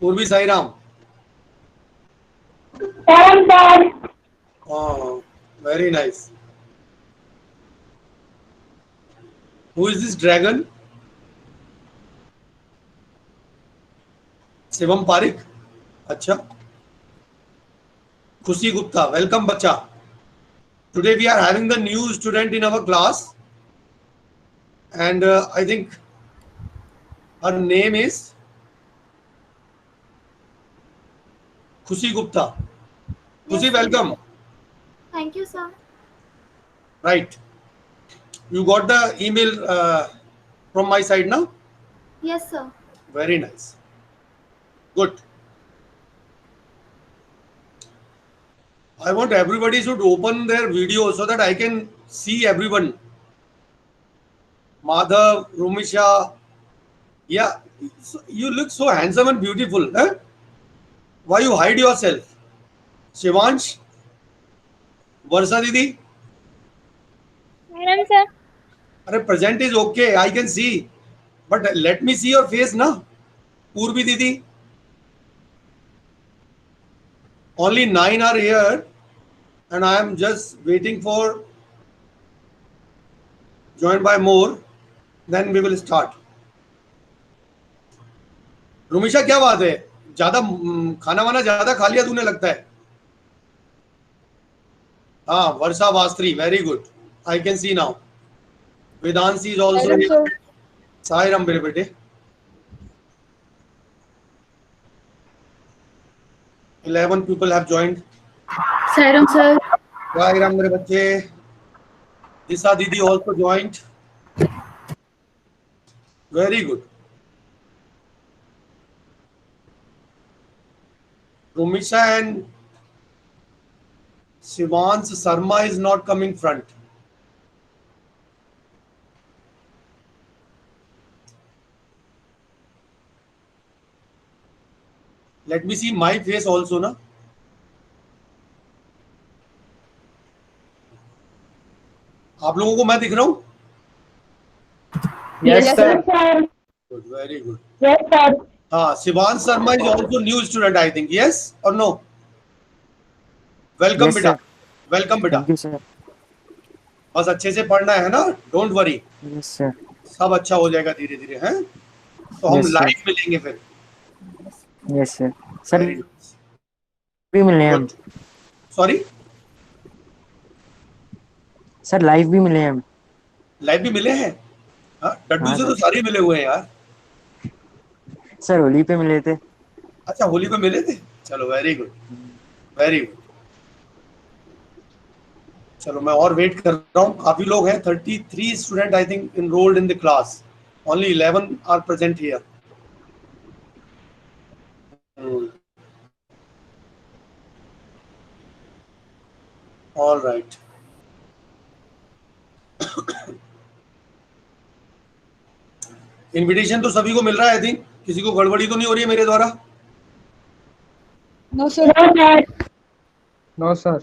पूर्वी Sai Ram. Oh, very nice. Who is this dragon? Shivam Pareek. अच्छा. खुशी गुप्ता. Welcome, बच्चा. Today we are having the new student in our class, and I think her name is Khushi Gupta. Khushi, Yes, sir. welcome. Thank you, sir. Right. You got the email from my side now? Yes, sir. Very nice. Good. I want everybody should open their video so that I can see everyone. Madhav, Rumisha. Yeah, you look so handsome and beautiful. Huh? Why you hide yourself? Shivansh, Varsa Didi. Madam, sir. Arre, present is okay. I can see. But let me see your face now. Purvi Didi. Only 9 are here. And I am just waiting for join by more. Then we will start. रुमिशा क्या बात है ज्यादा खाना वाना ज्यादा खा लिया तूने लगता है हाँ वर्षा वास्त्री very good I can see now Vedanshi is also Sai Ram मेरे बेटे 11 people have joined Sairam, sir. Sai Ram मेरे बच्चे दिशा दीदी also joined very good Rumisha and Shivansh Sharma is not coming front. Let me see my face also, na. आप लोगों को मैं दिख रहा हूँ? Yes, sir. Good, very good. Yes, sir. हाँ, Shivansh Sharma is also new student, I think. Yes or no? Welcome, Yes, बेटा. sir. Welcome, बेटा. Thank you, sir. बस अच्छे से पढ़ना है ना. Don't worry. Yes, sir. सब अच्छा हो जाएगा धीरे धीरे हैं. तो हम Yes, sir. लाइव मिलेंगे फिर. Yes, sir. Sir, Very nice. भी मिले हम. Good. Sorry? Sir, live भी मिले हम. लाइव भी मिले हैं. हाँ, डड्डू हाँ, से तो sir. सारे मिले हुए हैं यार. Sir, होली पे मिले थे. अच्छा होली पे मिले थे. चलो वेरी गुड. Very good. चलो मैं और वेट कर रहा हूँ. काफी लोग हैं. 33 student I think enrolled in the class. Only 11 are present here. All right. Invitation तो सभी को मिल रहा है. आई थिंक किसी को गड़बड़ी तो नहीं हो रही है मेरे द्वारा. No, sir. No, sir.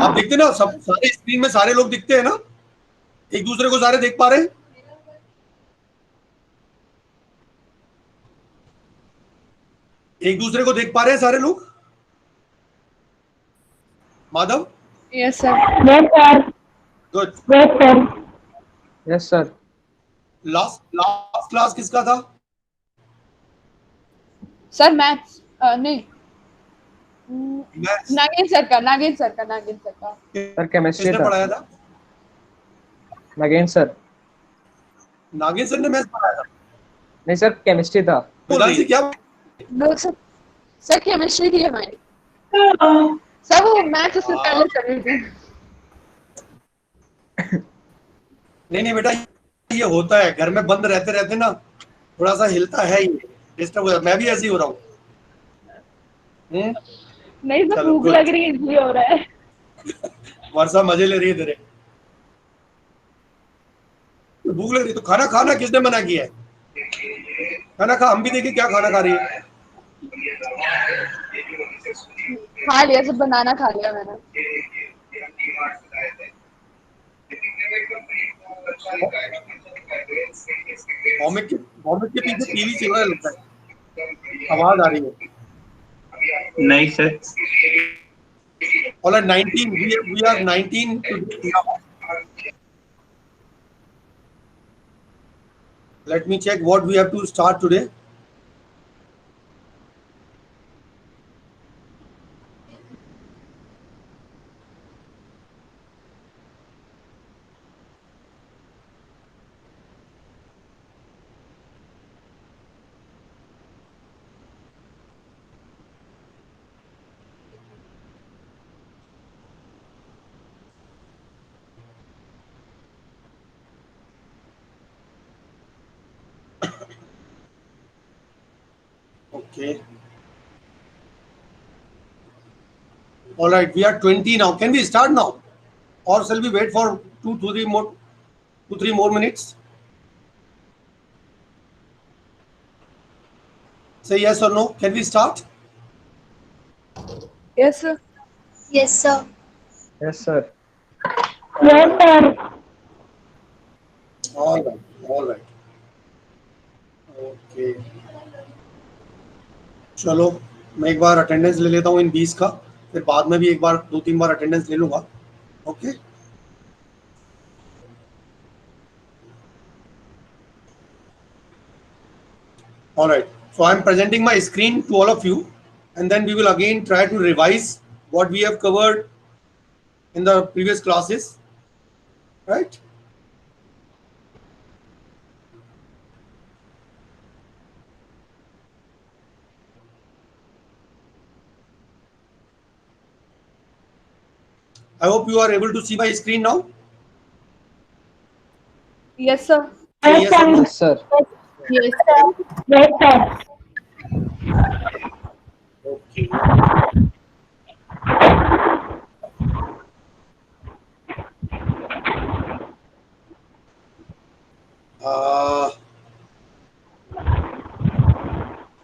आप दिखते ना सब सारे स्क्रीन में सारे लोग दिखते हैं ना. एक दूसरे को सारे देख पा रहे हैं. एक दूसरे को देख पा रहे हैं सारे लोग. Madhav. Yes, sir. Yes, sir. Good. Yes, sir. Yes, sir. Last class किसका था. Sir, maths. नहीं. मैथ्स नागेन सर का. Sir, chemistry किसने था. पढ़ाया था. Again, sir. नागेश सर ने मैथ्स पढ़ाया था. नहीं sir, chemistry था. वेदांशी क्या. No, sir. Sir, chemistry थी हमारी. सर वो मैथ्स उससे पहले कर रही थी. नहीं बेटा ये होता है. घर में बंद रहते रहते ना थोड़ा सा हिलता है. ये डिस्टर्ब हो जाता. मैं भी ऐसे ही हो रहा हूँ. नहीं सर चलो, भूख good. लग रही है इसलिए हो रहा है. वर्षा मजे ले रही है तेरे. भूख लग रही है तो खाना खाना. किसने मना किया है. खाना खा. हम भी देखें क्या खाना खा रही है. खा लिया सर. बनाना खा लिया मैंने. मोहम्मद के पीछे टीवी चल रहा है लगता है, आवाज आ रही है। नहीं sir. All right, 19. We are 19 today now. Let me check what we have to start today. Okay. All right, we are 20 now. Can we start now, or shall we wait for 2-3 more minutes? Say yes or no. Can we start? Yes, sir. Yes, sir. Yes, sir. All right. All right. Okay. चलो मैं एक बार attendance ले लेता हूँ इन 20 का, फिर बाद में भी एक बार 2-3 बार अटेंडेंस ले लूंगा. Okay. All right. So I'm presenting my screen to all of you, and then we will again try to revise what we have covered in the previous classes. Right? I hope you are able to see my screen now. Yes, sir. Say yes or no. Yes, sir. Yes, sir. Okay.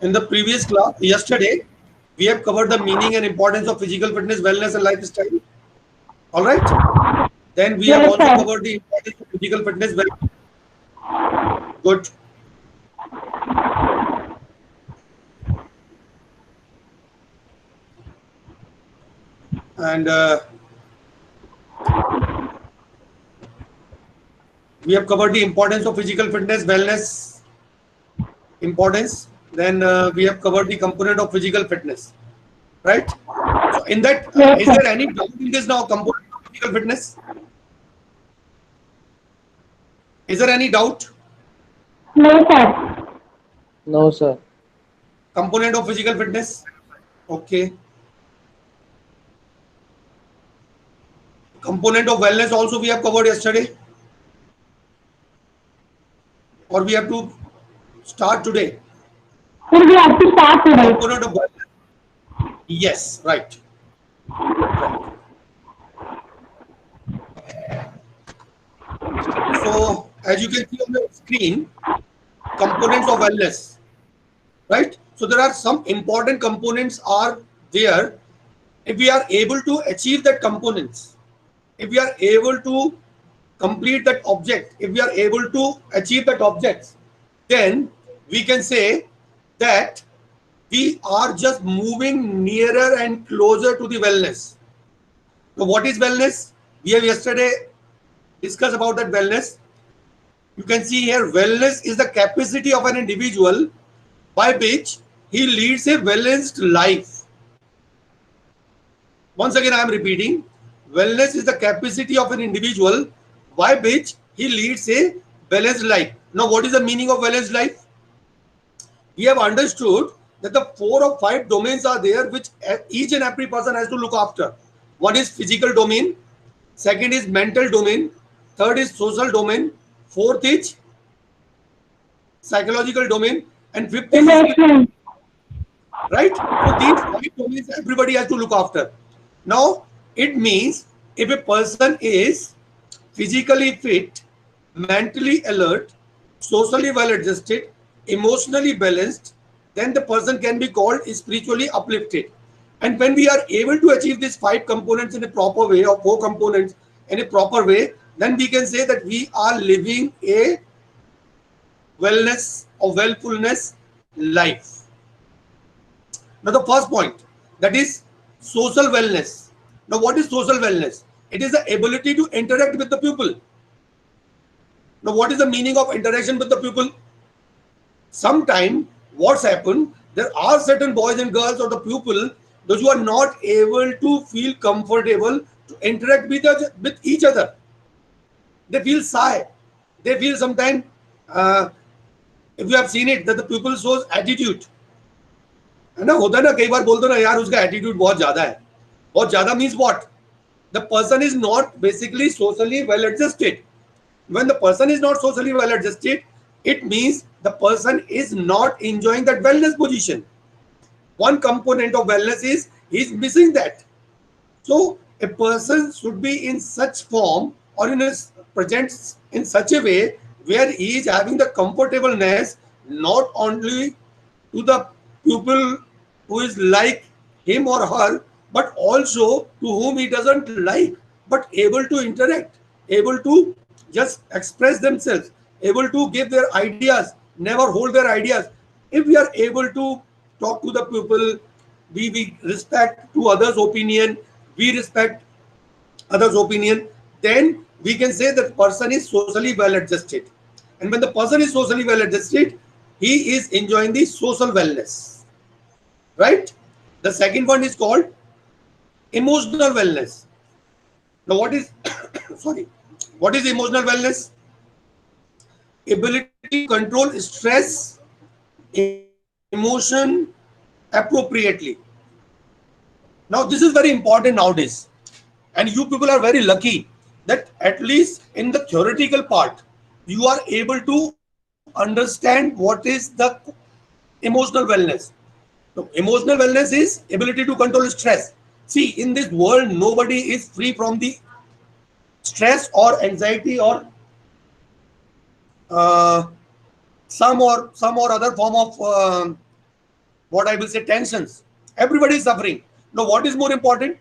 In the previous class, yesterday, we have covered the meaning and importance of physical fitness, wellness, and lifestyle. All right. Then we have also covered the importance of physical fitness. Very good. And we have covered the importance of physical fitness, wellness, importance. Then we have covered the component of physical fitness, right? So in that, is there any doubt in this now, component of physical fitness? Is there any doubt? No, sir. Component of physical fitness? Okay. Component of wellness also we have covered yesterday. Or we have to start today? We have to start today. Component of wellness. Yes, right. Right. So, as you can see on the screen, components of wellness, right? So there are some important components are there. If we are able to achieve that components, if we are able to complete that object, if we are able to achieve that objects, then we can say that we are just moving nearer and closer to the wellness. So what is wellness? We have yesterday discussed about that wellness. You can see here, wellness is the capacity of an individual by which he leads a balanced life. Once again, I am repeating, wellness is the capacity of an individual by which he leads a balanced life. Now, what is the meaning of balanced life? We have understood that the 4 or 5 domains are there which each and every person has to look after. One is physical domain, second is mental domain, third is social domain, fourth is psychological domain, and fifth is spiritual. Right? So these 5 domains everybody has to look after. Now, it means if a person is physically fit, mentally alert, socially well adjusted, emotionally balanced, then the person can be called spiritually uplifted. And when we are able to achieve these 5 components in a proper way, or 4 components in a proper way, then we can say that we are living a wellness or wellfulness life. Now the first point, that is social wellness. Now what is social wellness? It is the ability to interact with the people. Now what is the meaning of interaction with the people? Sometime what's happened, there are certain boys and girls or the people, those who are not able to feel comfortable to interact with each other. They feel shy. They feel sometimes, if you have seen it, that the people shows attitude. है ना, होता है ना, कई बार बोलते हो ना यार उसका एटीट्यूड बहुत ज्यादा है. बहुत ज्यादा means what? The person is not basically socially well adjusted. When the person is not socially well adjusted, it means the person is not enjoying that wellness position. One component of wellness is he's missing that. So a person should be in such form or in a presents in such a way where he is having the comfortableness not only to the people who is like him or her, but also to whom he doesn't like, but able to interact, able to just express themselves, able to give their ideas, never hold their ideas. If we are able to talk to the people, we respect to others' opinion, we respect others' opinion, then we can say that person is socially well adjusted. And when the person is socially well adjusted, he is enjoying the social wellness, right? The second one is called emotional wellness. Now what is sorry, what is emotional wellness? Ability to control stress, emotion appropriately. Now this is very important nowadays, and you people are very lucky that at least in the theoretical part you are able to understand what is the emotional wellness. So emotional wellness is ability to control stress. See, in this world nobody is free from the stress or anxiety or some or other form of what I will say tensions. Everybody is suffering. Now what is more important?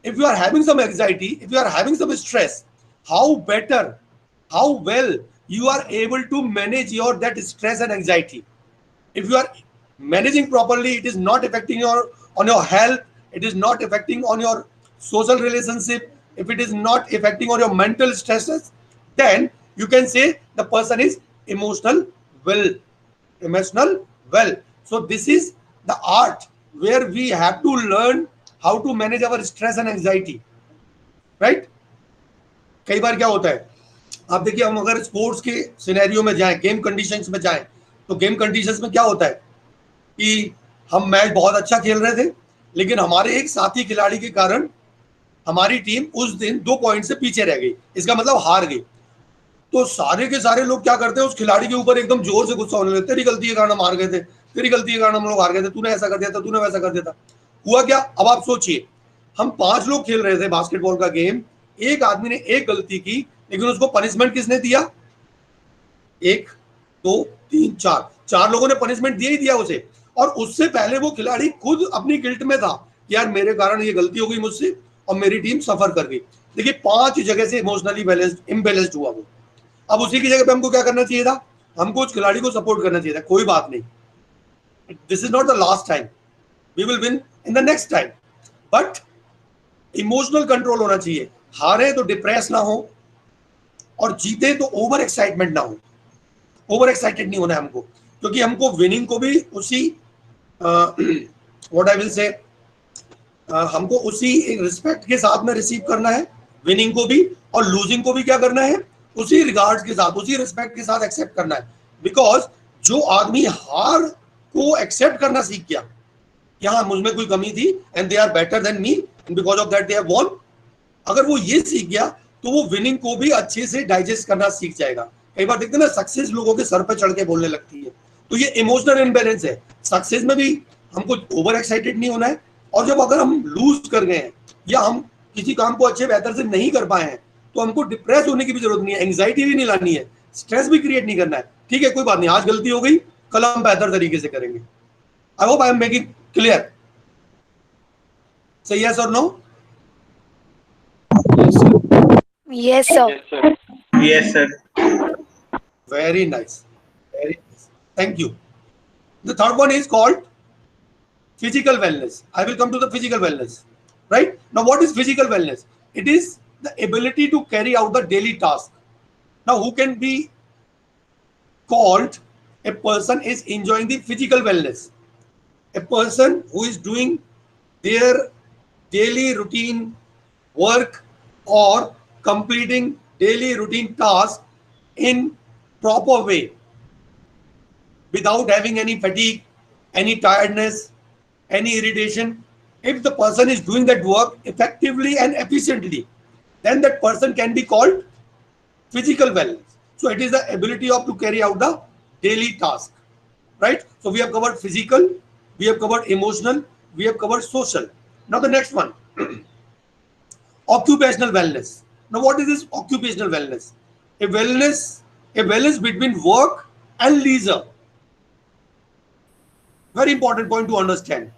If you are having some anxiety, if you are having some stress, how better, how well you are able to manage your that stress and anxiety. If you are managing properly, it is not affecting on your health, it is not affecting on your social relationship, if it is not affecting on your mental stresses, then you can say the person is emotional well. Emotional well. So this is the art where we have to learn how to manage our stress and anxiety, right? कई बार क्या होता है, आप देखिए, हम अगर sports के scenario में जाएं, गेम कंडीशंस में जाएं, तो गेम कंडीशंस में क्या होता है कि हम मैच बहुत अच्छा खेल रहे थे, लेकिन हमारे एक साथी खिलाड़ी के कारण हमारी टीम उस दिन 2 पॉइंट से पीछे रह गई, इसका मतलब हार गई. तो सारे के सारे लोग क्या करते हैं, उस खिलाड़ी के ऊपर एकदम जोर से गुस्सा होने लगते, तेरी गलती के कारण हम हार गए थे, तेरी गलती के कारण हम लोग हार गए थे, तूने ऐसा कर दिया था, तूने वैसा कर दिया था. हुआ क्या? अब आप सोचिए, हम 5 लोग खेल रहे थे बास्केटबॉल का गेम, एक आदमी ने एक गलती की, लेकिन उसको पनिशमेंट किसने दिया? 1 2 3 4 लोगों ने पनिशमेंट दिया ही दिया उसे. और उससे पहले वो खिलाड़ी खुद अपनी गिल्ट में था कि यार मेरे कारण ये गलती हो गई मुझसे और मेरी टीम सफर कर गई. देखिए 5 जगह से इमोशनली इम्बैलेंस्ड हुआ वो. अब उसी की जगह पे हमको क्या करना चाहिए था? हमको उस खिलाड़ी को सपोर्ट करना चाहिए था. कोई बात नहीं, this is not the last time, we will win in the next time. But emotional control होना चाहिए. हारे तो डिप्रेस ना हो और जीते तो ओवर एक्साइटमेंट ना हो. ओवर एक्साइटेड नहीं होना है हमको, क्योंकि हमको विनिंग को भी उसी व्हाट आई विल से हमको उसी रिस्पेक्ट के साथ में रिसीव करना है. विनिंग को भी और लूजिंग को भी क्या करना है? उसी रिगार्ड्स के साथ, उसी रिस्पेक्ट के साथ एक्सेप्ट करना है. बिकॉज जो आदमी हार को एक्सेप्ट करना सीख गया, यहाँ मुझ में कोई कमी थी and they are better than me and because of that they have won, अगर वो ये सीख गया तो वो विनिंग को भी अच्छे से डाइजेस्ट करना सीख जाएगा. कई बार देखते हैं ना, सक्सेस लोगों के सर पे चढ़ के बोलने लगती है, तो ये इमोशनल इम्बैलेंस है. सक्सेस में भी हमको ओवर एक्साइटेड नहीं होना है, और जब अगर हम लूज कर गए हैं या हम किसी काम को अच्छे बेहतर से नहीं कर पाए हैं, तो हमको डिप्रेस होने की भी जरूरत नहीं है, एंग्जाइटी भी नहीं लानी है, स्ट्रेस भी क्रिएट नहीं करना है. ठीक है, कोई बात नहीं, आज गलती हो गई, कल हम बेहतर तरीके से करेंगे. I hope I am making clear. से यस और no? Yes, sir. Yes, sir. Very nice. Very nice. Thank you. The third one is called physical wellness. I will come to the physical wellness. Right? Now, what is physical wellness? It is the ability to carry out the daily task. Now, who can be called a person is enjoying the physical wellness? A person who is doing their daily routine work or completing daily routine tasks in proper way without having any fatigue, any tiredness, any irritation. If the person is doing that work effectively and efficiently, then that person can be called physical wellness. So it is the ability of to carry out the daily task, right? So we have covered physical, we have covered emotional, we have covered social. Now the next one, occupational wellness. Now what is this occupational wellness? A balance between work and leisure. Very important point to understand.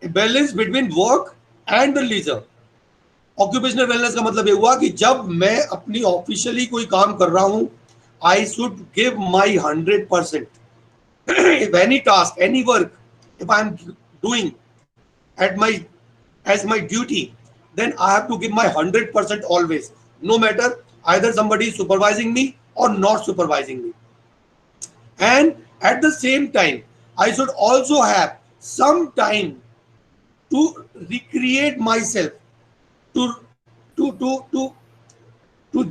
A balance between work and the leisure. Occupational wellness का मतलब ये हुआ कि जब मैं अपनी officially कोई काम कर रहा हूं, I should give my 100%. If any task, any work, if I am doing at my as my duty, then I have to give my 100% always, no matter either somebody is supervising me or not supervising me. And at the same time, I should also have some time to recreate myself, to to to to to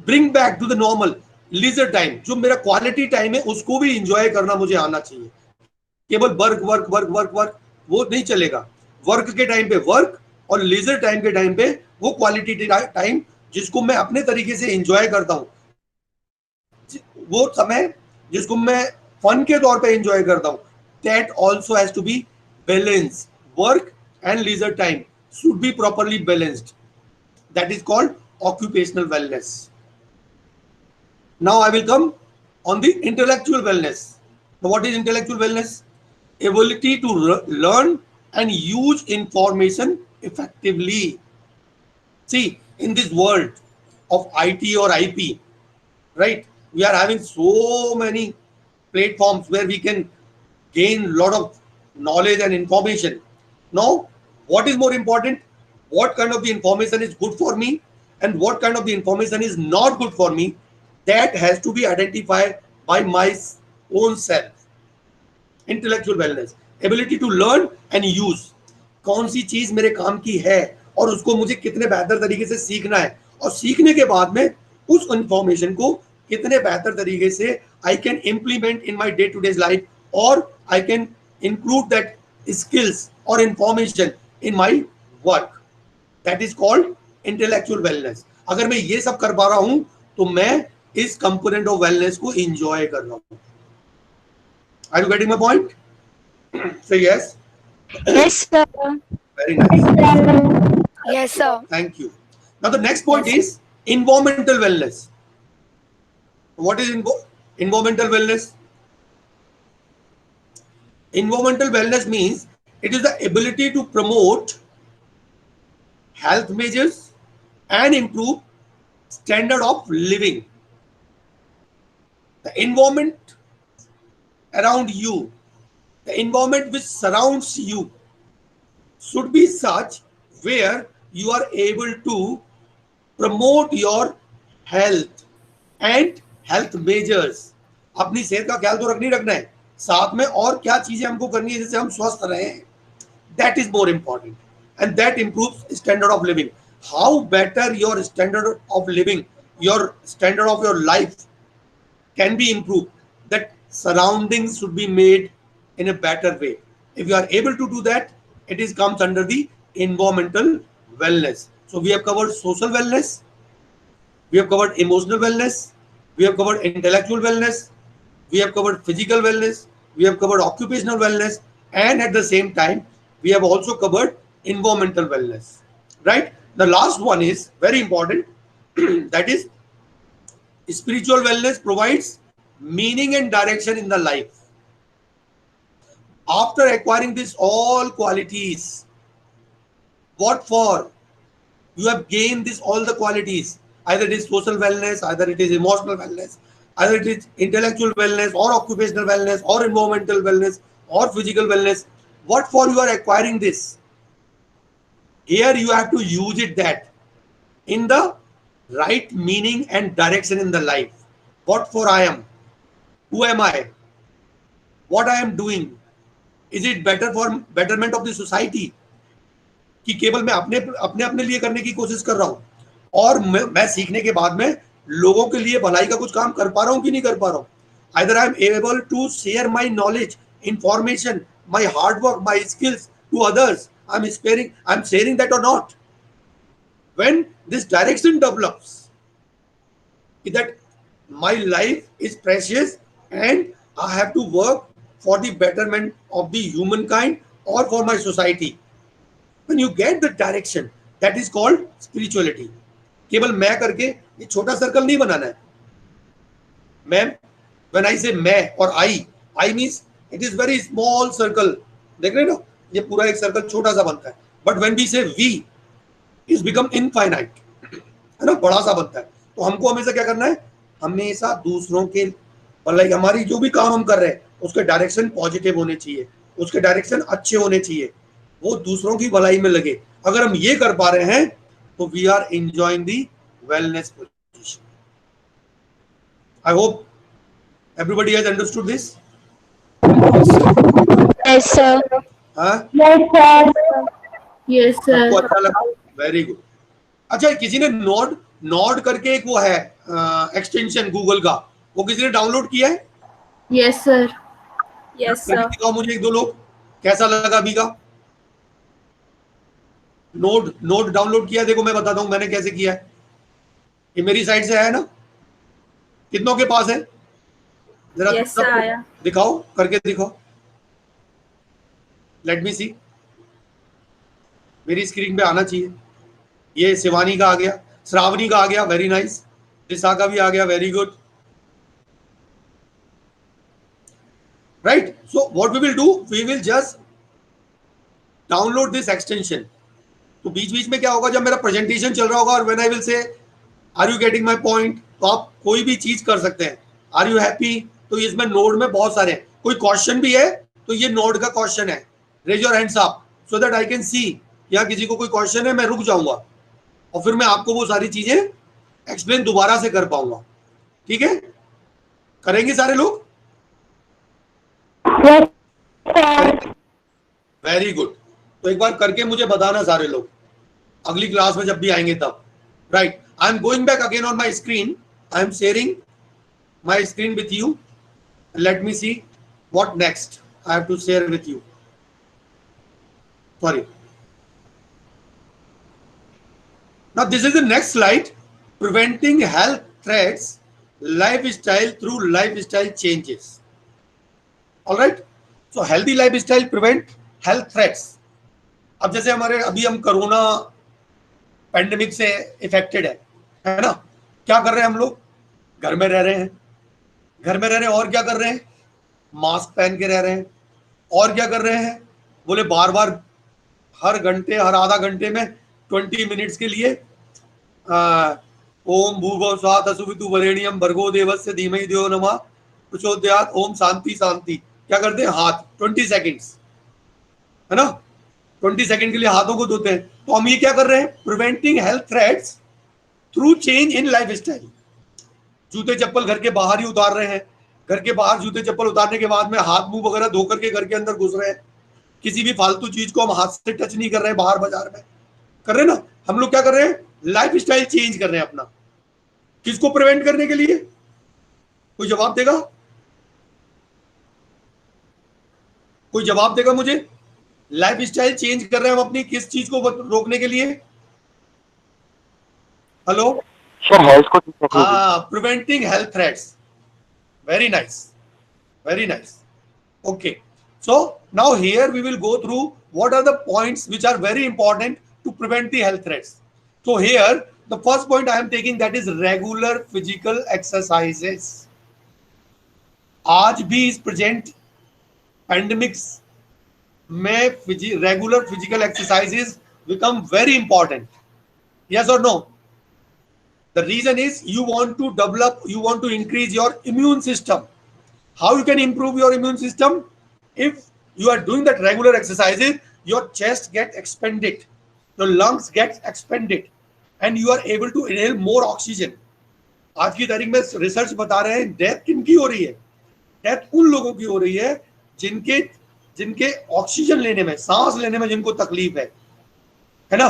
bring back to the normal leisure time. जो मेरा quality time है उसको भी enjoy करना मुझे आना चाहिए. केवल work work work work work वो नहीं चलेगा. वर्क के टाइम पे वर्क और लीजर टाइम के टाइम पे वो क्वालिटी टाइम जिसको मैं अपने तरीके से इंजॉय करता हूं, वो समय जिसको मैं फन के तौर पे इंजॉय करता हूं, that also has to be balance. Work and leisure time should be properly balanced. That is called occupational wellness. Now I will come on the intellectual wellness. Now what is intellectual wellness? Ability to learn and use information effectively. See, in this world of IT or IP, right, we are having so many platforms where we can gain a lot of knowledge and information. Now, what is more important? What kind of the information is good for me and what kind of the information is not good for me? That has to be identified by my own self. Intellectual wellness, ability to learn and use. कौन सी चीज मेरे काम की है और उसको मुझे कितने बेहतर तरीके से सीखना है, और सीखने के बाद में उस इंफॉर्मेशन को कितने बेहतर तरीके से I can implement in my day-to-day life, or I can include that skills or information in my work. That is called intellectual wellness. अगर मैं ये सब कर पा रहा हूं तो मैं इस component of wellness को enjoy कर रहा हूं. Are you getting my point? Say yes. Yes, sir. Very nice. Yes, sir. Thank you. Now the next point is environmental wellness. What is environmental wellness? Environmental wellness means it is the ability to promote health measures and improve standard of living. The environment around you, the environment which surrounds you should be such where you are able to promote your health and health measures. अपनी सेहत का ख्याल तो रखना है, साथ में और क्या चीजें हमको करनी है जिससे हम स्वस्थ रहें. That is more important, and that improves standard of living. How better your standard of living, your standard of your life can be improved, that surroundings should be made in a better way. If you are able to do that, it is comes under the environmental wellness. So we have covered social wellness, we have covered emotional wellness, we have covered intellectual wellness, we have covered physical wellness, we have covered occupational wellness, and at the same time we have also covered environmental wellness, right? The last one is very important. That is spiritual wellness provides meaning and direction in the life. After acquiring these all qualities, what for? You have gained this all the qualities. Either it is social wellness, either it is emotional wellness, either it is intellectual wellness or occupational wellness or environmental wellness or physical wellness. What for you are acquiring this? Here you have to use it that in the right meaning and direction in the life. What for I am? Who am I? What I am doing? Is it better for betterment of the society? कि केवल मैं अपने अपने अपने लिए करने की कोशिश कर रहा हूं और मैं सीखने के बाद में लोगों के लिए भलाई का कुछ काम कर पा रहा हूं कि नहीं कर पा रहा हूं. Either I am able to share my knowledge, information, my hard work, my skills to others. I'm sharing that or not. When this direction develops, that my life is precious and I have to work for the betterment of the humankind or for my society. When you get the direction, that is called spirituality. केवल मैं करके ये छोटा circle नहीं बनाना है. मैं, when I say मैं और I means it is very small circle. देख रहे हो ना, ये पूरा एक सर्कल छोटा सा बनता है. But when we say we, is become infinite, है ना, बड़ा सा बनता है. तो हमको हमेशा क्या करना है? हमेशा दूसरों के भलाई, हमारी जो भी काम हम कर रहे हैं उसके डायरेक्शन पॉजिटिव होने चाहिए, उसके डायरेक्शन अच्छे होने चाहिए, वो दूसरों की भलाई में लगे. अगर हम ये कर पा रहे हैं तो we are enjoying the wellness position. I hope everybody has understood this. Yes, sir. हाँ, Yes, sir. Yes, आपको sir. अच्छा लगा? Very good. अच्छा, किसी ने नोड करके एक वो है एक्सटेंशन गूगल का, वो किसी ने डाउनलोड किया है? Yes, sir. Yes, करके sir. दिखाओ मुझे एक दो लोग, कैसा लगा अभी का? नोड डाउनलोड किया? देखो मैं बताता हूं मैंने कैसे किया है. ये मेरी साइड से है ना, कितनों के पास है? जरा Yes, sir, आया. दिखाओ, करके दिखाओ. लेट मी सी. मेरी स्क्रीन पे आना चाहिए. ये शिवानी का आ गया, श्रावणी का आ गया, वेरी नाइस. दिशा का भी आ गया, very good. Right. So what we will do, we will just download this extension. तो बीच बीच में क्या होगा, जब मेरा प्रेजेंटेशन चल रहा होगा और when I will say are you getting my point, तो आप कोई भी चीज कर सकते हैं. आर यू हैप्पी, तो इसमें नोड में बहुत सारे हैं. कोई क्वेश्चन भी है तो ये नोड का क्वेश्चन है. Raise your hands up so that I can see. या किसी को कोई क्वेश्चन है, मैं रुक जाऊंगा और फिर मैं आपको वो सारी चीजें एक्सप्लेन दोबारा से कर पाऊंगा. ठीक है, करेंगे सारे लोग? Yes, sir. Very good. तो एक बार करके मुझे बताना सारे लोग, अगली क्लास में जब भी आएंगे तब. Right. I am going back again on my screen. I am sharing my screen with you. Let me see what next I have to share with you. Sorry. Now this is the next slide. Preventing health threats, lifestyle through lifestyle changes. All right. So healthy lifestyle prevent health threats. अब जैसे हमारे अभी हम corona pandemic से affected है ना. क्या कर रहे हैं हम लोग? घर में रह रहे हैं. घर में रह रहे हैं और क्या कर रहे हैं? मास्क पहन के रह रहे हैं. और क्या कर रहे हैं? बोले बार बार हर घंटे, हर आधा घंटे में 20 मिनट्स के लिए ओम भूर्भुवः स्वः तत्सवितु वरेण्यम भर्गो देवस्य धीमहि धियो यो नमः प्रचोदयात् ओम शांति शांति. क्या करते हैं? हाथ 20 सेकंड्स, है ना, 20 सेकंड के लिए हाथों को धोते हैं. तो हम ये क्या कर रहे हैं? Preventing health threats through change in lifestyle. जूते चप्पल घर के बाहर ही उतार रहे हैं. घर के बाहर जूते चप्पल उतारने के बाद में हाथ मुंह वगैरह धो करके घर के अंदर घुस रहे हैं. किसी भी फालतू चीज को हम हाथ से टच नहीं कर रहे हैं. बाहर बाजार में कर रहे हैं ना. हम लोग क्या कर रहे हैं? लाइफ स्टाइल चेंज कर रहे हैं अपना. किसको प्रिवेंट करने के लिए? कोई जवाब देगा? कोई जवाब देगा मुझे? लाइफ स्टाइल चेंज कर रहे हैं हम अपनी, किस चीज को रोकने के लिए? हेलो सर, हेल्थ को ठीक रखने के लिए. हाँ, preventing health threats. Very nice, very nice. Okay, so now here we will go through what are the points which are very important to prevent the health threats. So here the first point I am taking, that is regular physical exercises. आज भी इस present pandemics में regular physical exercises become very important. Yes और no? The reason is you want to develop, you want to increase your immune system. How you can improve your immune system? If you are doing that regular exercises, your chest gets expanded, your lungs get expanded, and you are able to inhale more oxygen. आज की तारीख में research बता रहे हैं death किनकी हो रही है? डेथ उन लोगों की हो रही है जिनके जिनके ऑक्सीजन लेने में, सांस लेने में जिनको तकलीफ है ना?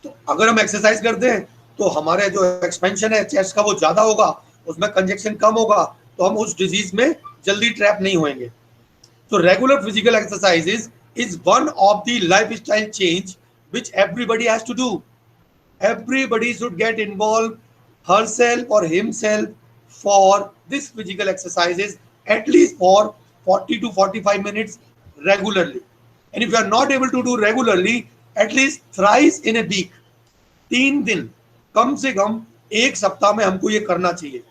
तो अगर हम एक्सरसाइज करते हैं तो हमारे जो एक्सपेंशन है चेस्ट का वो ज्यादा होगा, उसमें कंजेक्शन कम होगा, तो हम उस डिजीज में जल्दी ट्रैप नहीं होंगे. So regular physical exercises is one of the lifestyle change which everybody has to do. Everybody should get involved herself or himself for this physical exercises at least for 40 to 45 minutes regularly. And if you are not able to do regularly, at least thrice in a week, 3 दिन कम से कम एक सप्ताह में हमको ये करना चाहिए.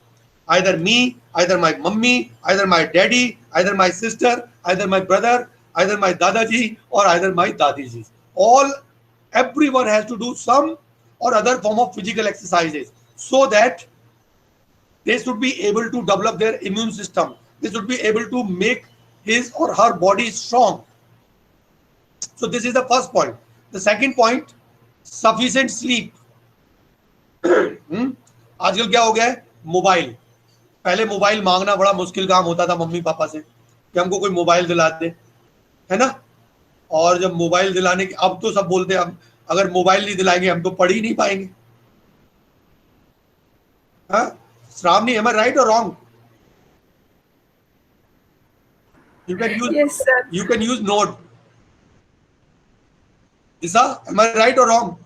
Either me, either my mummy, either my daddy, either my sister, either my brother, either my dadaji, or either my dadiji. Everyone has to do some or other form of physical exercises so that they should be able to develop their immune system. They should be able to make his or her body strong. So this is the first point. The second point, sufficient sleep. आजकल क्या हो गया है? Mobile. पहले mobile मांगना बड़ा मुश्किल काम होता था मम्मी पापा से कि हमको कोई मोबाइल दिला दे, है ना? और जब मोबाइल दिलाने के, अब तो सब बोलते हैं हम अगर मोबाइल नहीं दिलाएंगे हम तो पढ़ ही नहीं पाएंगे. हाँ, Shravani, am I right or wrong? You can use, Yes, sir. you can use note. Isa, am I right or wrong?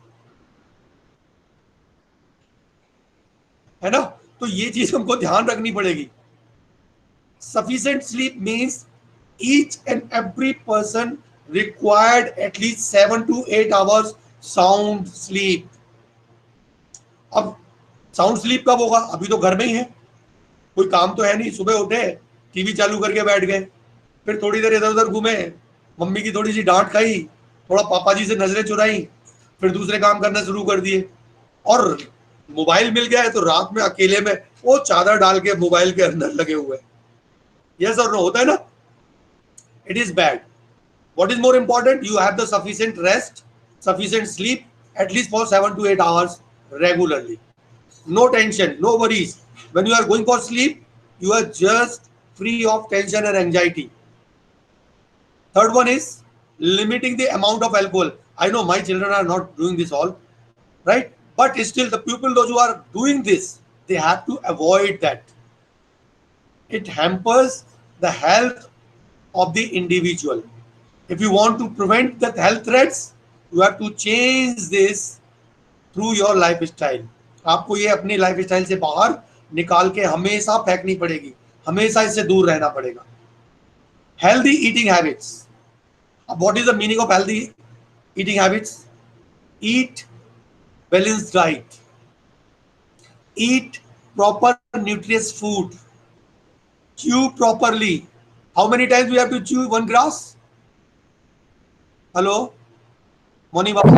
है ना? तो ये चीज हमको ध्यान रखनी पड़ेगी. Sufficient sleep means each and every person required at least 7 to 8 hours sound sleep. अब साउंड स्लीप कब होगा? अभी तो घर में ही है, कोई काम तो है नहीं. सुबह उठे, टीवी चालू करके बैठ गए, फिर थोड़ी देर इधर उधर घूमे, मम्मी की थोड़ी सी डांट खाई, थोड़ा पापा जी से नजरें चुराई, फिर दूसरे काम करना शुरू कर दिए. और मोबाइल मिल गया है तो रात में अकेले में वो चादर डाल के मोबाइल के अंदर लगे हुए. यस और नो होता है ना? It is bad. What is more important? You have the sufficient rest, sufficient sleep at least for 7 to 8 hours regularly. No tension, no worries. When you are going for sleep, you are just free of tension and anxiety. Third one is limiting the amount of alcohol. I know my children are not doing this all, right? But still the people, those who are doing this, they have to avoid that. It hampers the health of the individual. If you want to prevent the health threats, you have to change this through your lifestyle. आपको ये अपनी lifestyle से बाहर निकाल के हमेशा फेंकनी पड़ेगी, हमेशा इससे दूर रहना पड़ेगा. Healthy eating habits. What is the meaning of healthy eating habits? Eat balanced diet. Eat proper nutritious food. Chew properly. How many times we have to chew one grass? Hello? Moni बाबू,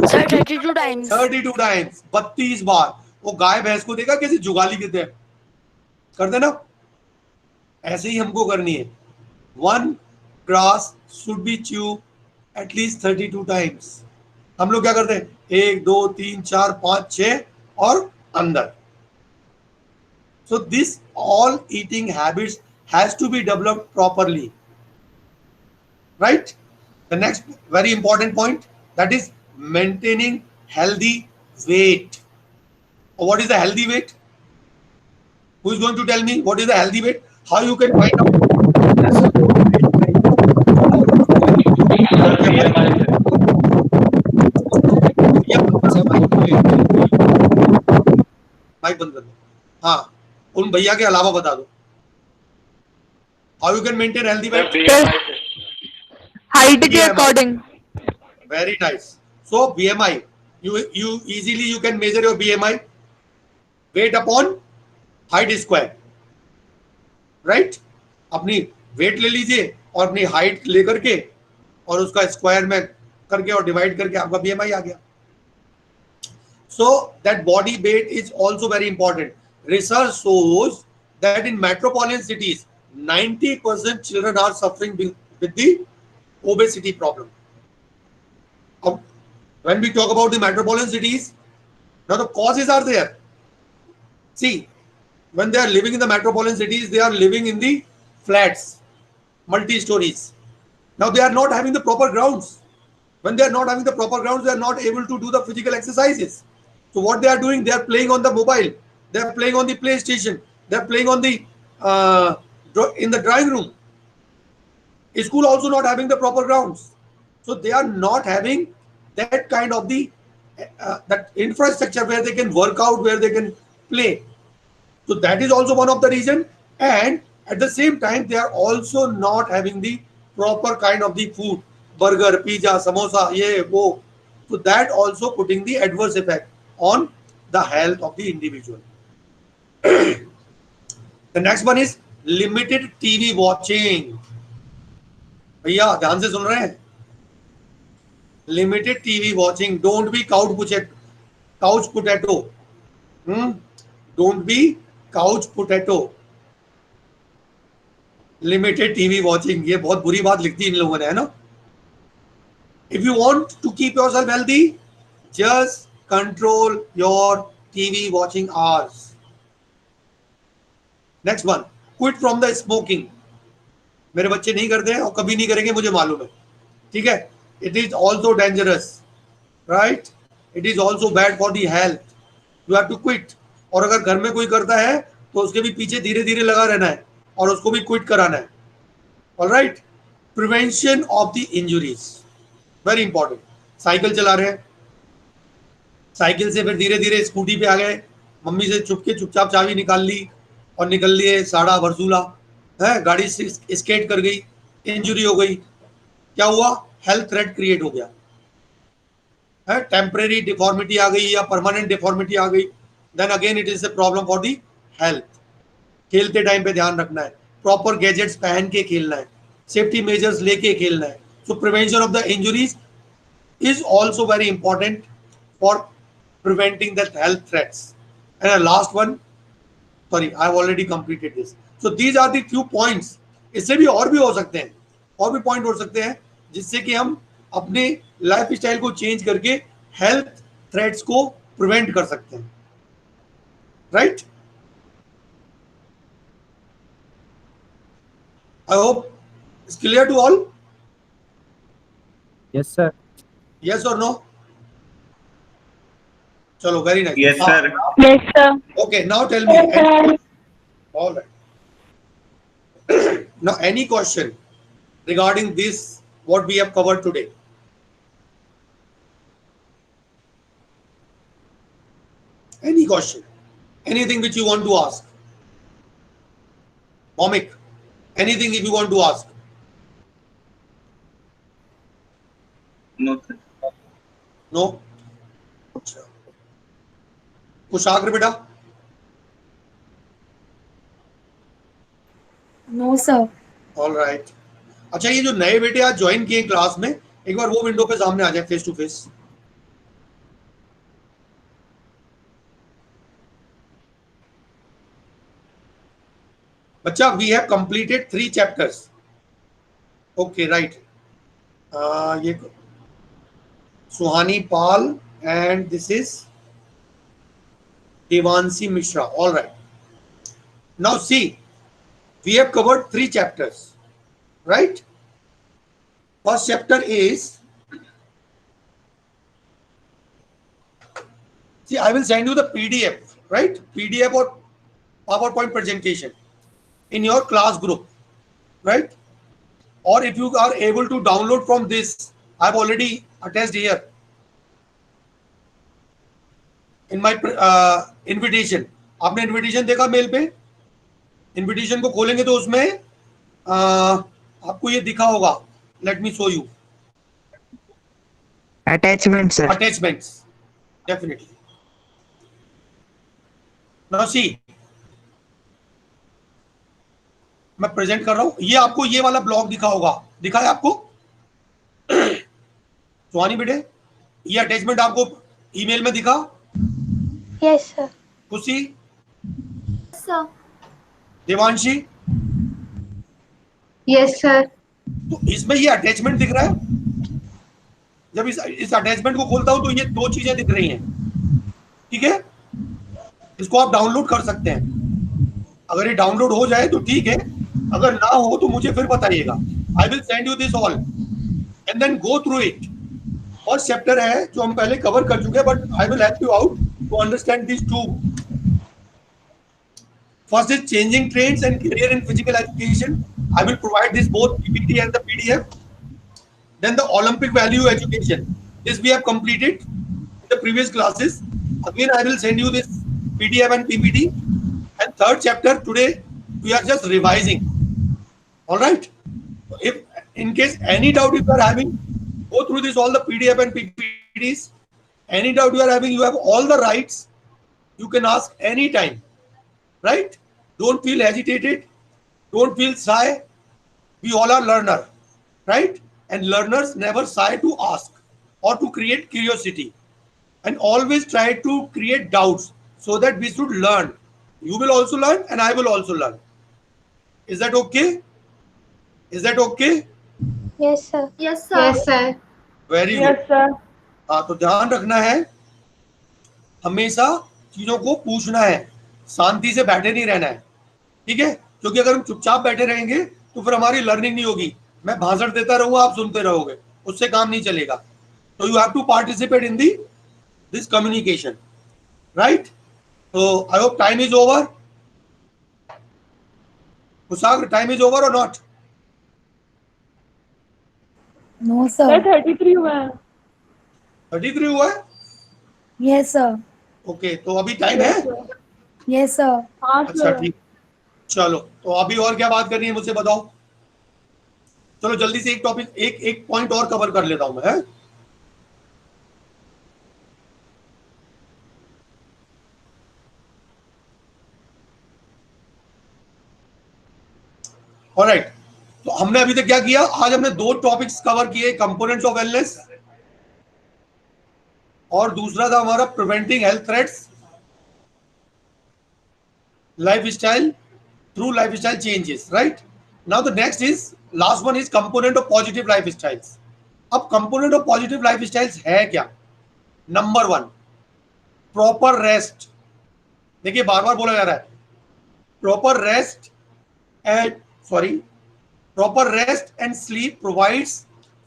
सर 32 टाइम्स. 32 टाइम्स, 32 बार. वो गाय भैंस को देखा कैसे जुगाली करते ना, ऐसे ही हमको करनी है. One grass should be chew at least 32 times. हम लोग क्या करते हैं? 1 2 3 4 5 6 और अंदर. So this all eating habits has to be developed properly, right? The next very important point, that is maintaining healthy weight. What is the healthy weight? Who is going to tell me what is the healthy weight? How you can find out? Mic बंद कर दो. हाँ, उन भैया के अलावा बता दो. How you can maintain healthy weight? Height के according. Very nice. So BMI, you easily you can measure your BMI, weight upon height square, right? अपनी weight ले लीजिए और अपनी height लेकर के और उसका स्क्वायर में करके और डिवाइड करके आपका BMI आ गया. So that body weight is also very important. Research shows that in metropolitan cities 90% children are suffering with the obesity problem. When we talk about the metropolitan cities, now the causes are there. See, when they are living in the metropolitan cities, they are living in the flats, multi-stories. Now they are not having the proper grounds. When they are not having the proper grounds, they are not able to do the physical exercises. So what they are doing, they are playing on the mobile, they are playing on the PlayStation, they are playing on the in the drawing room. School also not having the proper grounds, so they are not having that kind of the that infrastructure where they can work out, where they can play. So that is also one of the reason, and at the same time they are also not having the proper kind of the food, burger, pizza, samosa, ye wo. So that also putting the adverse effect on the health of the individual. The next one is limited TV watching. भैया ध्यान से सुन रहे हैं? Limited TV watching. Don't be couch potato. Don't be couch potato. Limited TV watching. ये बहुत बुरी बात लिखती इन लोगों ने, है ना? If you want to keep yourself healthy, just control your TV watching hours. Next one, quit from the smoking. मेरे बच्चे नहीं करते हैं और कभी नहीं करेंगे, मुझे मालूम है, ठीक है? It is also dangerous, right? It is also bad for the health. You have to quit. और अगर घर में कोई करता है तो उसके भी पीछे धीरे धीरे लगा रहना है और उसको भी क्विट कराना है. All right? Prevention of the injuries. Very important. Cycle चला रहे हैं, साइकिल से फिर धीरे धीरे स्कूटी पे आ गए, मम्मी से चुपचाप चाबी निकाल ली और निकल लिए साड़ा वरसूला है, गाड़ी से स्केट कर गई, इंजरी हो गई, क्या हुआ? हेल्थ थ्रेट क्रिएट हो गया है, टेम्परेरी डिफॉर्मिटी आ गई या परमानेंट डिफॉर्मिटी आ गई, then again it is a problem for the health. खेलते टाइम पे ध्यान रखना है, प्रॉपर गैजेट्स पहन के खेलना है, सेफ्टी मेजर्स लेके खेलना है. सो prevention of the injuries is also very important for preventing the health threats. And a last one, sorry, I have already completed this. So these are the few points. इससे भी और भी हो सकते हैं, और भी पॉइंट हो सकते हैं जिससे कि हम अपने लाइफ स्टाइल को चेंज करके हेल्थ थ्रेट्स को प्रिवेंट कर सकते हैं, right? I hope it's clear to all. Yes, sir. Yes or no? Chalo, very nice. Yes, sir. Yes, sir. Okay, now tell me. Yes, sir. All right. Now, any question regarding this, what we have covered today? Any question? Anything which you want to ask? Momik, anything if you want to ask? No, sir. No? कुशाग्र बेटा? No, sir. All right. अच्छा, ये जो नए बेटे आज join किए class में, एक बार वो विंडो पे सामने आ जाए फेस टू फेस. बच्चा, we have completed 3 chapters. Okay, right. ये Suhani Pal and this is Devanshi Mishra. All right. Now see, we have covered 3 chapters, right? First chapter is, see, I will send you the PDF, right? PDF or PowerPoint presentation in your class group, right? Or if you are able to download from this, I've already attached here in my invitation. आपने invitation देखा mail पे? Invitation को खोलेंगे तो उसमें आपको ये दिखा होगा. Let me show you. Attachment, sir. Attachments, definitely. Now see, मैं प्रेजेंट कर रहा हूं, ये आपको ये वाला ब्लॉग दिखा होगा, दिखा है आपको? सुहानी बेटे, ये अटैचमेंट आपको ईमेल में दिखा? Yes, sir. खुशी, Yes, sir. Devanshi, Yes, sir. तो इसमें ये अटैचमेंट दिख रहा है। जब इस अटैचमेंट को खोलता हूं तो ये दो चीजें दिख रही हैं, ठीक है। इसको आप डाउनलोड कर सकते हैं। अगर ये डाउनलोड हो जाए तो ठीक है, अगर ना हो तो मुझे फिर बताइएगा। I will send you this all and then go through it. First chapter है जो हम पहले कवर कर चुके हैं, but I will help you out to understand this too. First is changing trends and career in physical education. I will provide this both PPT and the PDF. Then the Olympic value education. This we have completed in the previous classes. Again, I will send you this PDF and PPT. And third chapter today we are just revising. All right. So if in case any doubt if you are having, go through this all the PDF and PPTs. Any doubt you are having, you have all the rights. You can ask anytime. Right? Don't feel agitated. Don't feel shy. We all are learner, right? And learners never shy to ask or to create curiosity, and always try to create doubts so that we should learn. You will also learn and I will also learn. Is that okay? Is that okay? Yes, sir. Yes, sir. Yes, sir. Very Yes, good. sir. हाँ, तो ध्यान रखना है, हमेशा चीजों को पूछना है, शांति से बैठे नहीं रहना है, ठीक है। क्योंकि अगर हम चुपचाप बैठे रहेंगे तो फिर हमारी लर्निंग नहीं होगी। मैं भाषण देता रहूंगा, आप सुनते रहोगे, उससे काम नहीं चलेगा। तो you have to participate in this communication, right. तो I hope time is over. Kushagra, time is over और नॉट? No, Sir, sir. 33 हुआ है. 33 हुआ है? Yes, sir. ओके, तो अभी टाइम है? Yes, sir. हाँ अच्छा सर. ठीक, चलो। तो अभी और क्या बात करनी है मुझसे बताओ। चलो जल्दी से एक टॉपिक, एक पॉइंट और कवर कर लेता हूं मैं, है? ऑलराइट, तो हमने अभी तक क्या किया? आज हमने दो टॉपिक्स कवर किए, कंपोनेंट्स ऑफ वेलनेस और दूसरा था हमारा preventing health threats, lifestyle through lifestyle changes, right? Now the next is, last one is component of positive lifestyles. अब component of positive lifestyles है क्या? Number 1, proper rest. देखिए बार बार बोला जा रहा है, proper rest and sleep provides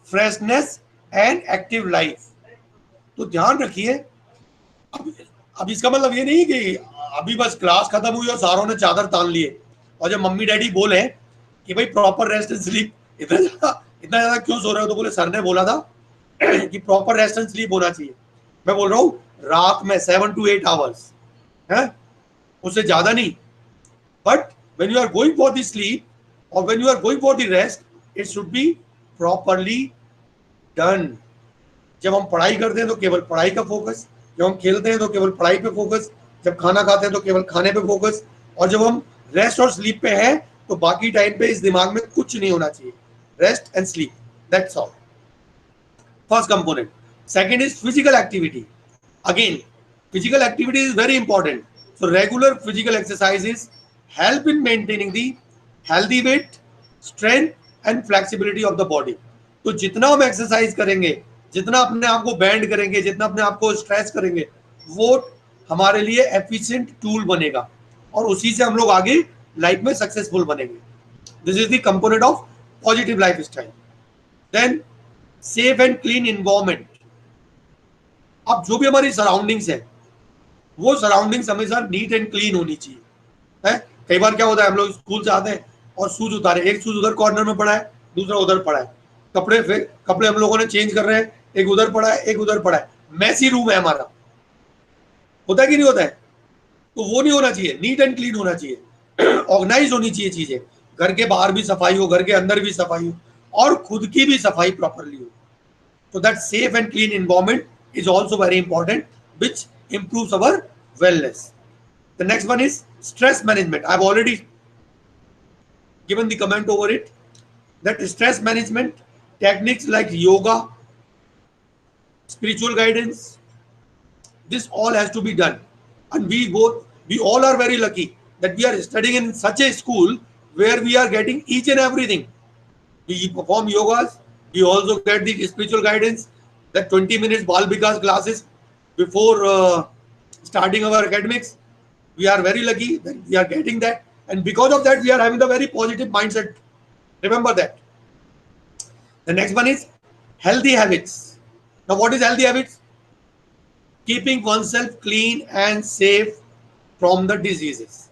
freshness and active life. तो ध्यान रखिए, अब इसका मतलब ये नहीं कि अभी बस क्लास खत्म हुई और सारों ने चादर तान लिए और जब मम्मी डैडी बोले कि भाई प्रॉपर रेस्ट एंड स्लीप, इतना ज्यादा क्यों सो रहे हो, तो बोले सर ने बोला था कि प्रॉपर रेस्ट एंड स्लीप होना चाहिए। मैं बोल रहा हूँ रात में 7 to 8 आवर्स है, उससे ज्यादा नहीं। But when you are going for the sleep और when you are going for the rest, it should be properly done. जब हम पढ़ाई करते हैं तो केवल पढ़ाई का फोकस, जब हम खेलते हैं तो केवल पढ़ाई पे फोकस, जब खाना खाते हैं तो केवल खाने पे फोकस, और जब हम रेस्ट और स्लीप पे हैं तो बाकी टाइम पे इस दिमाग में कुछ नहीं होना चाहिए। Rest and sleep, that's all. First component. Second is physical activity. Again physical activity is very important. So regular physical exercises help in maintaining the healthy weight, strength and flexibility of the body. तो जितना हम exercise करेंगे, जितना अपने आप को band करेंगे, जितना अपने आप को स्ट्रेच करेंगे, वो हमारे लिए एफिशिएंट टूल बनेगा और उसी से हम लोग आगे लाइफ में सक्सेसफुल बनेंगे। This is the component of positive lifestyle. Then safe and clean environment. अब जो भी हमारी सराउंडिंग्स है, वो सराउंडिंग्स हमेशा नीट एंड क्लीन होनी चाहिए, है। कई बार क्या होता है, हम लोग स्कूल से आते हैं और शूज उतारे, एक शूज उधर कॉर्नर में पड़ा है, दूसरा उधर पड़ा है, कपड़े हम लोगों ने चेंज कर रहे हैं, एक उधर पड़ा है, एक उधर पड़ा है, मैसी रूम है हमारा, होता है कि नहीं होता है? तो वो नहीं होना चाहिए, नीट एंड क्लीन होना चाहिए, ऑर्गेनाइज होनी चाहिए चीजें। घर के बाहर भी सफाई हो, घर के अंदर भी सफाई हो, और खुद की भी सफाई प्रॉपरली हो। तो that safe and clean environment is also very important, which improves our wellness. The next one is stress management. I've already given the comment over it, that stress management techniques like yoga, spiritual guidance, this all has to be done. and we all are very lucky that we are studying in such a school where we are getting each and everything. We perform yogas, we also get the spiritual guidance, that 20 minutes Bal Vikas classes before starting our academics. We are very lucky that we are getting that, and because of that we are having a very positive mindset. Remember that. The next one is healthy habits. Now what is healthy habits? Keeping oneself clean and safe from the diseases.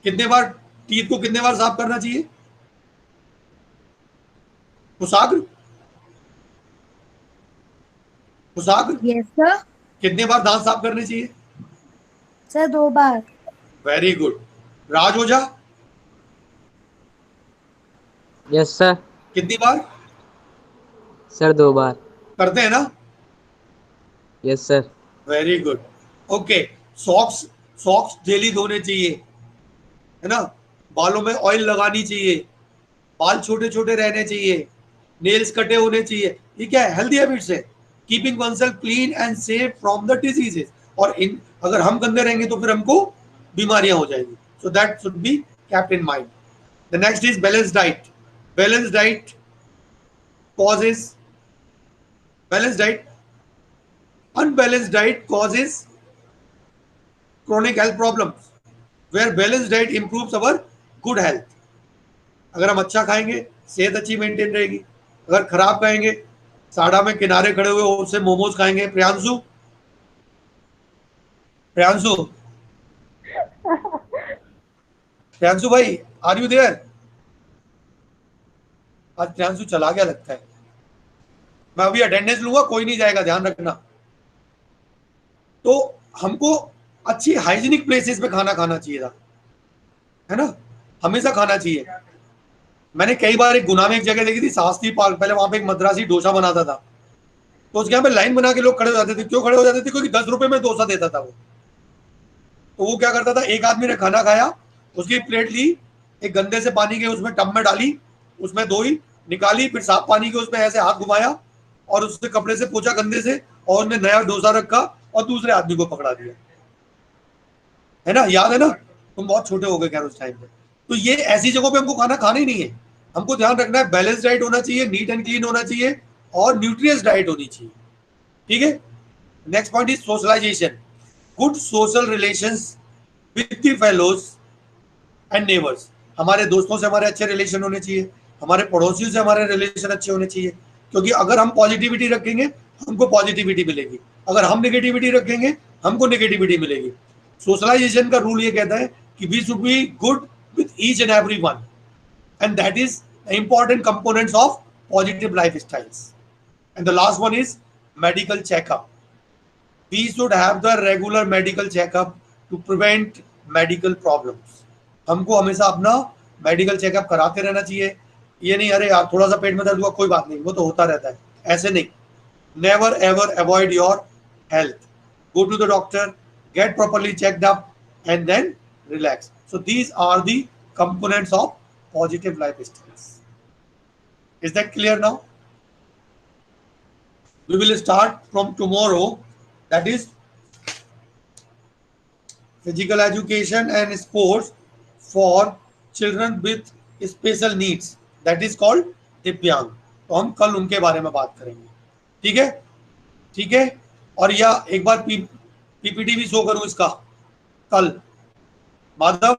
कितने बार teeth को कितने बार साफ करना चाहिए? कुशाग्र कुशाग्र Yes, sir. कितने बार दांत साफ करने चाहिए? Sir, 2 बार. Very good. Raj Ojha Yes, sir. कितनी बार Sir, 2 बार. करते हैं ना? Yes, sir. Very good. Okay. Socks daily धोने चाहिए, है ना? बालों में ऑयल लगानी चाहिए, बाल छोटे छोटे रहने चाहिए, नेल्स कटे होने चाहिए. ये क्या है? हेल्दी हैबिट्स है. Keeping oneself clean and safe from the diseases. और अगर हम गंदे रहेंगे तो फिर हमको बीमारियां हो जाएंगी. So that should be kept in mind. The next is balanced diet. Balanced diet unbalanced diet causes chronic health problems, where balanced diet improves our good health. अगर हम अच्छा खाएंगे सेहत अच्छी मेंटेन रहेगी. अगर खराब खाएंगे, साड़ा में किनारे खड़े हुए उससे मोमोज खाएंगे. प्रियांशु भाई, आर यू देयर? आज प्रियांशु चला गया लगता है. मैं अभी अटेंडेंस लूंगा, कोई नहीं जाएगा, ध्यान रखना. तो हमको अच्छी हाइजीनिक प्लेसेस पे खाना खाना चाहिए था, है ना? हमेशा खाना चाहिए. मैंने कई बार एक गुना में एक जगह देखी थी, शास्त्री पार्क. पहले वहां पे एक मद्रासी डोसा बनाता था, तो उसके यहाँ पे लाइन बना के लोग खड़े हो जाते थे. क्यों खड़े हो जाते थे? क्योंकि 10 रुपए में डोसा देता था वो. तो वो क्या करता था, एक आदमी ने खाना खाया, उसकी प्लेट ली, एक गंदे से पानी के उसमें टब में डाली, उसमें धोई, निकाली, फिर साफ पानी के उसमें ऐसे हाथ घुमाया और उससे कपड़े से पोंछा गंदे से, और उसने नया डोसा रखा और दूसरे आदमी को पकड़ा दिया. है ना? याद है ना? तुम बहुत छोटे हो गए खैर उस टाइम पे. तो ये ऐसी जगहों पे हमको खाना ही नहीं है. हमको ध्यान रखना है, बैलेंस डाइट होना चाहिए, नीट एंड क्लीन होना चाहिए, और न्यूट्रियस डाइट होनी चाहिए. ठीक है. Next point is socialisation. Good social relations with the fellows and neighbours. हमारे दोस्तों से हमारे अच्छे रिलेशन होने चाहिए, हमारे पड़ोसियों से हमारे रिलेशन अच्छे होने चाहिए. क्योंकि अगर हम पॉजिटिविटी रखेंगे हमको पॉजिटिविटी मिलेगी, अगर हम नेगेटिविटी रखेंगे हमको नेगेटिविटी मिलेगी. सोशलाइजेशन का रूल ये कहता है कि we should be good with each and every one, and that is the important components of positive life styles. And the last one is medical checkup. We should have the regular medical checkup to prevent medical problems. हमको हमेशा अपना medical checkup कराते रहना चाहिए. ये नहीं अरे यार थोड़ा सा पेट में दर्द हुआ, कोई बात नहीं, वो तो होता रहता है, ऐसे नहीं. Never ever avoid your health. Go to the doctor, get properly checked up, and then relax. So these are the components of positive life styles. Is that clear now? We will start from tomorrow, that is physical education and sports for children with special needs, that is called दिव्यांग. तो हम कल उनके बारे में बात करेंगे. ठीक है? ठीक है. और या एक बार पीपीटी भी शो करूं इसका कल. Madhav,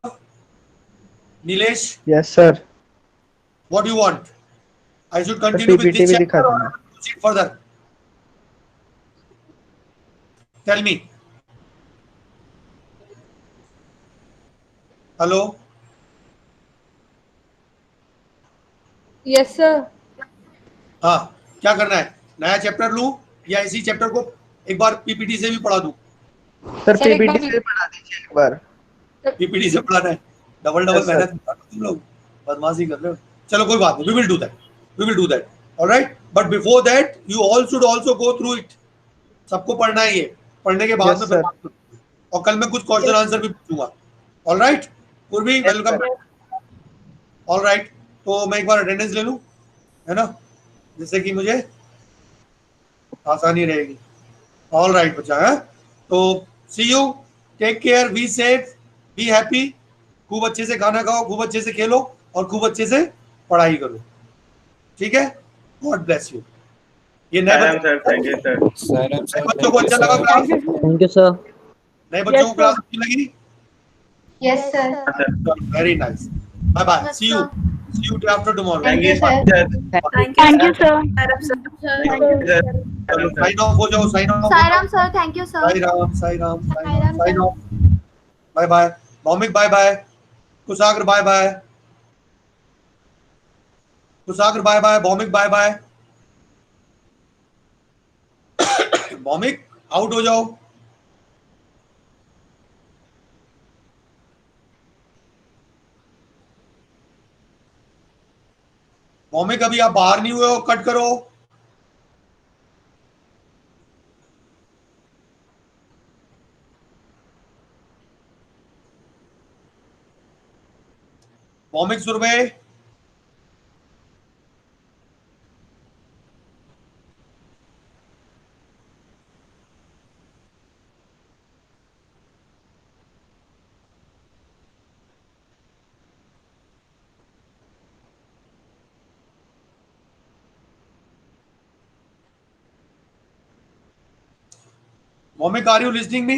Nilesh, Yes, sir. what do you want? I should continue with PPT this भी दिखा chapter or देना. proceed further? Tell me. Hello. Yes, sir. हाँ, क्या करना है? नया चैप्टर लूं या इसी चैप्टर को एक बार पीपीटी से भी पढ़ा दूं? सर Sir, एक PPT बार से पढ़ा दीजिए एक बार. पीपीटी से पढ़ाना है? Double Yes, sir. मेहनत कर तुम लोग, बदमाशी कर रहे हो. चलो कोई बात नहीं, we will do that. Alright, but before that you all should also go through it. सबको पढ़ना है ये. पढ़ने के बाद Yes, में sir. फिर बात करूंगा. और कल मैं कुछ क्वेश्चन आंसर भी पूछूंगा. ऑलराइट, पूर्वी Yes, वेलकम. sir. ऑलराइट, तो मैं एक बार अटेंडेंस ले लूं, है ना, जिससे कि मुझे आसानी रहेगी. ऑल राइट बच्चा है। तो see you, take care, be safe, be happy, खूब अच्छे से खाना खाओ, खूब अच्छे से खेलो और खूब अच्छे से पढ़ाई करो, ठीक है? God bless you. ये नए Sairam sir, thank you sir. नए बच्चों को अच्छा लगा क्लास? Thank you sir. नए बच्चों को Yes, क्लास sir. अच्छी लगी? Yes, sir. Very nice, bye bye, see you day after tomorrow. Thank you sir. Thank you, sir. Thank you sir. चलो साइन ऑफ हो जाओ, साइन ऑफ हो साईराम जाओ। Sir, thank you sir. Sai Ram, Sai Ram, Sai Ram, Sairam sign sir. Off, bye bye. Bhowmik bye bye, Kushagra bye bye, Kushagra bye bye, Bhowmik bye bye. Bhowmik out हो जाओ। भौमिक अभी आप बाहर नहीं हुए हो, कट करो। Bhowmik Surbhi, Bhowmik are you listening me?